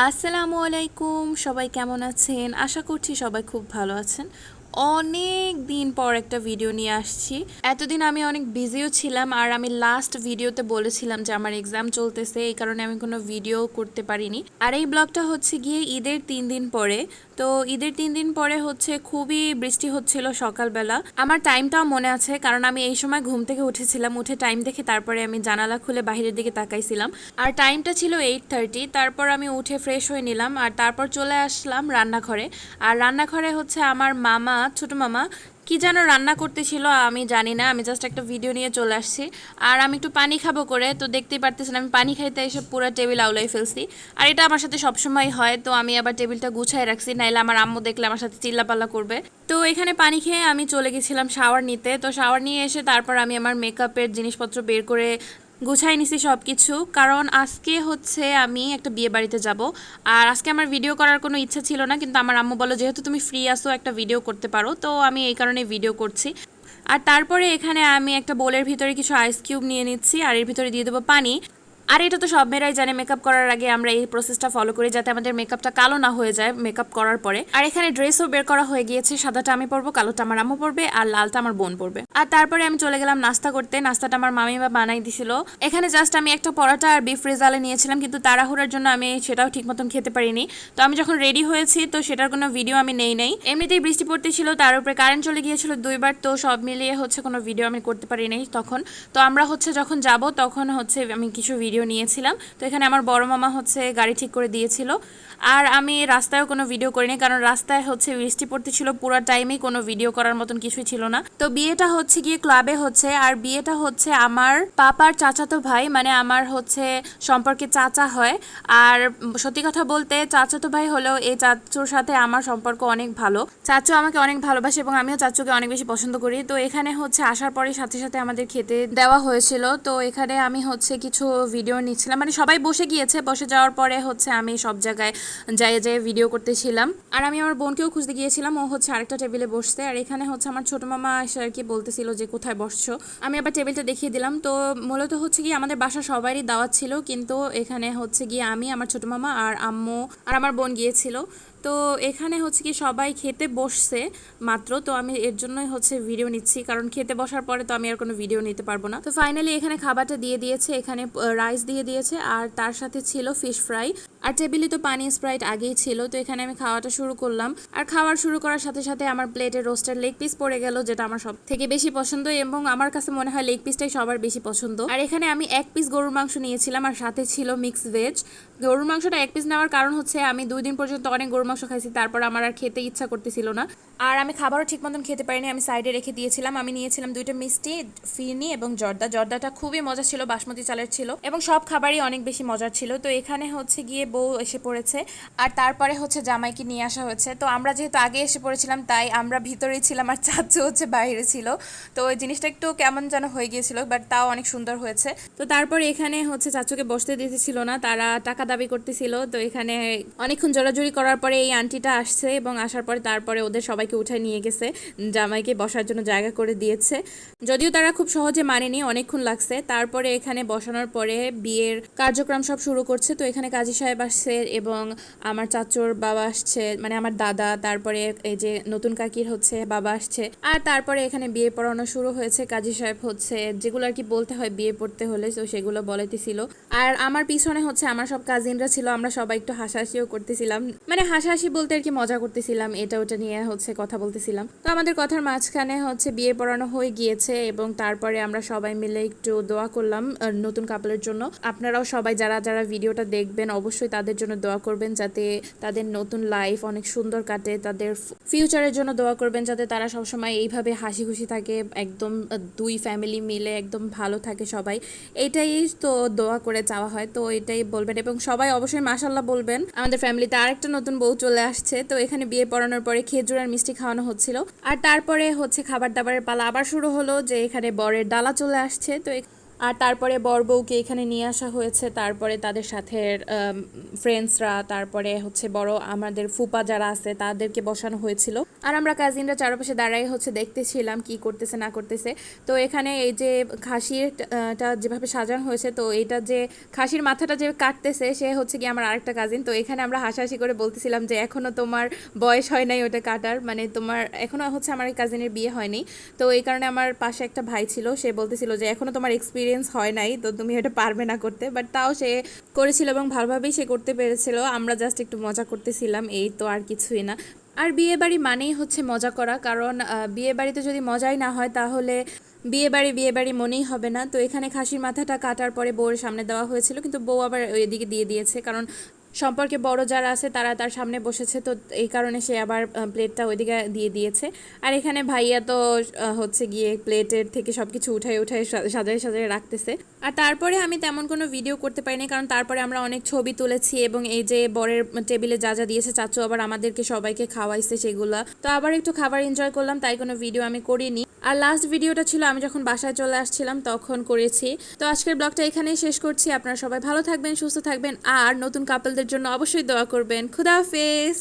আসসালামু আলাইকুম, সবাই কেমন আছেন? আশা করছি সবাই খুব ভালো আছেন। অনেক দিন পর একটা ভিডিও নিয়ে আসছি। এতদিন আমি অনেক বিজিও ছিলাম, আর আমি লাস্ট ভিডিওতে বলেছিলাম যে আমার এক্সাম চলতেছে, এই কারণে আমি কোনো ভিডিও করতে পারিনি। আর এই ব্লগটা হচ্ছে গিয়ে ঈদের 3 দিন পরে। তো ঈদের 3 দিন পরে হচ্ছে খুবই বৃষ্টি হচ্ছিল সকালবেলা। আমার টাইমটাও মনে আছে, কারণ আমি এই সময় ঘুম থেকে উঠেছিলাম, উঠে টাইম দেখে তারপরে আমি জানালা খুলে বাইরের দিকে তাকাইছিলাম। আর টাইমটা ছিল 8:30। তারপর আমি উঠে ফ্রেশ হয়ে নিলাম, আর তারপর চলে আসলাম রান্নাঘরে। আর রান্নাঘরে হচ্ছে আমার মামা, ছোট মামা কি যেন রান্না করতেছিল, আমি জানি না, আমি জাস্ট একটা ভিডিও নিয়ে চলে আসছি। আর আমি একটু পানি খাবো করে, তো দেখতেই পারতেছেন আমি পানি খাইতে এসে পুরো টেবিল আউলাই ফেলছি। আর এটা আমার সাথে সবসময় হয়, তো আমি আবার টেবিলটা গুছাই রাখছি, নাইলে আমার আম্মু দেখলে আমার সাথে চিল্লাপাল্লা করবে। তো এখানে পানি খেয়ে আমি চলে গেছিলাম শাওয়ার নিতে। তো শাওয়ার নিয়ে এসে তারপর আমি আমার মেকআপের জিনিসপত্র বের করে গুছাই নিছি সব কিছু, কারণ আজকে হচ্ছে আমি একটা বিয়ে বাড়িতে যাব। আর আজকে আমার ভিডিও করার কোনো ইচ্ছা ছিল না, কিন্তু আমার আম্মু বলল যেহেতু তুমি ফ্রি আসো একটা ভিডিও করতে পারো, তো আমি এই কারণে ভিডিও করছি। আর তারপরে এখানে আমি একটা বোলের ভিতরে কিছু আইস কিউব নিয়ে নিচ্ছি, আর এর ভিতরে দিয়ে দেবো পানি। আর এটা তো সব মেয়েরাই জানে, মেকআপ করার আগে আমরা এই প্রসেসটা ফলো করি যাতে আমাদের মেকআপটা কালো না হয়ে যায় মেকআপ করার পরে। আর এখানে ড্রেসও বের করা হয়ে গিয়েছে, সাদাটা আমি পরবো, কালোটা আমার আম্মু পরবে, আর লালটা আমার বোন পরবে। আর তারপরে আমি চলে গেলাম নাস্তা করতে। নাস্তাটা আমার মামি বা বানাই দিছিল। এখানে জাস্ট আমি একটা পরোটা আর বিফ রেজালে নিয়েছিলাম, কিন্তু তাড়াহুড়ার জন্য আমি সেটাও ঠিক মতন খেতে পারিনি। তো আমি যখন রেডি হয়েছি, তো সেটার কোনো ভিডিও আমি নেই। এমনিতেই বৃষ্টি পড়তেছিল, তার উপরে কারেন্ট চলে গিয়েছিল 2বার, তো সব মিলিয়ে হচ্ছে কোনো ভিডিও আমি করতে পারিনি তখন। তো আমরা হচ্ছে যখন যাব তখন হচ্ছে আমি কিছু ভিডিও নিয়েছিলাম। তো এখানে আমার বড় মামা হচ্ছে গাড়ি ঠিক করে দিয়েছিল। আর আমি রাস্তায়ও কোনো ভিডিও করিনি, কারণ রাস্তায় হচ্ছে বৃষ্টি পড়তেছিল, পুরো টাইমেই কোনো ভিডিও করার মতন কিছুই ছিল না। তো বিয়েটা হচ্ছে গিয়ে ক্লাবে হচ্ছে, আর বিয়েটা হচ্ছে আমার পাপার চাচাতো ভাই, মানে আমার হচ্ছে সম্পর্কে চাচা হয়। আর সত্যি কথা বলতে চাচাতো ভাই হলেও এই চাচুর সাথে আমার সম্পর্ক অনেক ভালো। চাচু আমাকে অনেক ভালোবাসে এবং আমিও চাচুকে অনেক বেশি পছন্দ করি। তো এখানে হচ্ছে আসার পরে সাথে সাথে আমাদের খেতে দেওয়া হয়েছিল। তো এখানে আমি হচ্ছে কিছু ভিডিও নিচ্ছিলাম, মানে সবাই বসে গিয়েছে, বসে যাওয়ার পরে হচ্ছে আমি সব জায়গায় যাই যাই ভিডিও করতেছিলাম। আর আমি আমার বোনকেও খুঁজতে গিয়েছিলাম, ও হচ্ছে আরেকটা টেবিলে বসতে। আর এখানে হচ্ছে আমার ছোট মামা এসে আর কি বলতেছিল যে কোথায় বসছো। আমি আবার টেবিলটা দেখিয়ে দিলাম। তো মূলত হচ্ছে কি আমাদের বাসা সবারই দাওয়াত ছিল, কিন্তু এখানে হচ্ছে গিয়ে আমি, আমার ছোট মামা আর আম্মু আর আমার বোন গিয়েছিল। তো এখানে হচ্ছে কি সবাই খেতে বসছে মাত্র, তো আমি এর জন্যই হচ্ছে ভিডিও নিচ্ছি, কারণ খেতে বসার পরে তো আমি আর কোনো ভিডিও নিতে পারবো না। তো ফাইনালি এখানে খাবারটা দিয়ে দিয়েছে, এখানে রাইস দিয়ে দিয়েছে, আর তার সাথে ছিল ফিশ ফ্রাই। আর টেবিলে তো পানি স্প্রাইট আগেই ছিল। তো এখানে আমি খাওয়াটা শুরু করলাম, আর খাওয়ার শুরু করার সাথে সাথে আমার প্লেটে রোস্টেড লেগ পিস পড়ে গেল, যেটা আমার সব থেকে বেশি পছন্দ, এবং আমার কাছে মনে হয় লেগ পিসটাই সবার বেশি পছন্দ। আর এখানে আমি 1 পিস গরুর মাংস নিয়েছিলাম, আর সাথে ছিল মিক্স ভেজ। গরুর মাংসটা 1 পিস নেওয়ার কারণ হচ্ছে আমি 2 দিন পর্যন্ত অনেক গরুর মাংস খাইছি, তারপর আমার আর খেতে ইচ্ছা করতেছিল না। আর আমি খাবারও ঠিক মতন খেতে পারিনি, আমি সাইডে রেখে দিয়েছিলাম। আমি নিয়েছিলাম 2টা মিষ্টি, ফিরনি এবং জর্দা। জর্দাটা খুবই মজা ছিল, বাসমতি চালের ছিল, এবং সব খাবারই অনেক বেশি মজার ছিল। তো এখানে হচ্ছে গিয়ে বউ এসে পড়েছে, আর তারপরে হচ্ছে জামাইকে নিয়ে আসা হয়েছে। তো আমরা যেহেতু আগে এসে পড়েছিলাম, তাই আমরা ভিতরেই ছিলাম, আর চাচু হচ্ছে বাইরে ছিল। তো ওই জিনিসটা একটু কেমন যেন হয়ে গিয়েছিল, বাট তাও অনেক সুন্দর হয়েছে। তো তারপর এখানে হচ্ছে চাচুকে বসতে দিতেছিল না, তারা টাকা দাবি করতেছিল। তো এখানে অনেকক্ষণ জোরাজুরি করার পরে এই আন্টিটা আসছে, এবং আসার পরে তারপরে ওদের সবাইকে উঠায় নিয়ে গেছে, জামাইকে বসার জন্য জায়গা করে দিয়েছে। যদিও তারা খুব সহজে মানেনি, অনেকক্ষণ লাগছে। তারপরে এখানে বসানোর পরে বিয়ের কার্যক্রম সব শুরু করছে। তো এখানে কাজী সাহেব আসছে, এবং আমার চাচুর বাবা আসছে, মানে আমার দাদা, তারপরে এই যে নতুন কাকির হচ্ছে বাবা আসছে। আর তারপরে এখানে বিয়ে পড়ানো শুরু হয়েছে। কাজী সাহেব হচ্ছে যেগুলো আর কি বলতে হয় বিয়ে পড়তে হলে, তো সেগুলো বলাইতেছিল। আর আমার পিছনে হচ্ছে আমার সব কাজিনরা ছিল, আমরা সবাই একটু হাসাহাসিও করতেছিলাম, মানে হাসাহাসি বলতে আর কি মজা করতেছিলাম, এটা ওটা নিয়ে হচ্ছে কথা বলতেছিলাম। তো আমাদের কথার মাঝখানে হচ্ছে বিয়ে পড়ানো হয়ে গিয়েছে, এবং তারপরে আমরা সবাই মিলে একটু দোয়া করলাম নতুন কাপলের জন্য। আপনারাও সবাই যারা যারা ভিডিওটা দেখবেন অবশ্যই তাদের জন্য দোয়া করবেন, যাতে তাদের নতুন লাইফ অনেক সুন্দর কাটে, তাদের ফিউচারের জন্য দোয়া করবেন, যাতে তারা সবসময় এইভাবে হাসি খুশি থাকে, একদম দুই ফ্যামিলি মিলে একদম ভালো থাকে সবাই। এইটাই তো দোয়া করে চাওয়া হয়, তো এটাই বলবেন, এবং সবাই অবশ্যই মাশাআল্লাহ বলবেন। আমাদের ফ্যামিলিতে আরেকটা নতুন বউ চলে আসছে। তো এখানে বিয়ে পড়ানোর পরে খেজুর আর মিষ্টি খাওয়ানো হচ্ছিল, আর তারপরে হচ্ছে খাবার দাবারের পালা আবার শুরু হলো, যে এখানে বরের ডালা চলে আসছে। তো আর তারপরে বর বউকে এখানে নিয়ে আসা হয়েছে, তারপরে তাদের সাথে ফ্রেন্ডসরা, তারপরে হচ্ছে বড় আমাদের ফুপা যারা আছে তাদেরকে বসানো হয়েছিল। আর আমরা কাজিনরা চারপাশে দাঁড়াই হচ্ছে দেখতেছিলাম কি করতেছে না করতেছে। তো এখানে এই যে খাসিটা যেভাবে সাজানো হয়েছে, তো এইটা যে খাসির মাথাটা যে কাটতেছে সে হচ্ছে কি আমার আরেকটা কাজিন। তো এখানে আমরা হাসাহাসি করে বলতেছিলাম যে এখনো তোমার বয়স হয় নাই ওটা কাটার, মানে তোমার এখনো হচ্ছে আমার এই কাজিনের বিয়ে হয়নি। তো এই কারণে আমার পাশে একটা ভাই ছিল, সে বলতেছিল যে এখনো তোমার এক্সপিরিয়েন্স হয় নাই, তো তুমি এটা পারবে না করতে, বাট তাও সে করেছিল এবং ভালোভাবেই সে করতে পেরেছিল। আমরা জাস্ট একটু মজা করতেছিলাম, এই তো, আর কিছুই না। আর বিয়ে বাড়ি মানেই হচ্ছে মজা করা, কারণ বিয়ে বাড়িতে যদি মজাই না হয় তাহলে বিয়ে বাড়ি মনেই হবে না। তো এখানে খাসির মাথাটা কাটার পরে বউয়ের সামনে দেওয়া হয়েছিল, কিন্তু বউ আবার ওইদিকে দিয়ে দিয়েছে, কারণ সম্পর্কে বড় যারা আছে তারা তার সামনে বসেছে, তো এই কারণে সে আবার প্লেটটা ওইদিকে দিয়ে দিয়েছে। আর এখানে ভাইয়া তো হচ্ছে গিয়ে প্লেটের থেকে সব কিছু উঠায় উঠায় সাজায় সাজায় রাখতেছে। আর তারপরে আমি তেমন কোনো ভিডিও করতে পারিনি, কারণ তারপরে আমরা অনেক ছবি তুলেছি এবং এই যে বরের টেবিলে যা যা দিয়েছে চাচু আবার আমাদেরকে সবাইকে খাওয়াইছে সেগুলা, তো আবার একটু খাবার এনজয় করলাম, তাই কোনো ভিডিও আমি করিনি। আর লাস্ট ভিডিওটা ছিল আমি যখন বাসায় চলে আসছিলাম তখন করেছি। তো আজকের ব্লগটা এখানেই শেষ করছি। আপনারা সবাই ভালো থাকবেন, সুস্থ থাকবেন, আর নতুন কাপলদের জন্য অবশ্যই দোয়া করবেন। খুদা হাফেজ।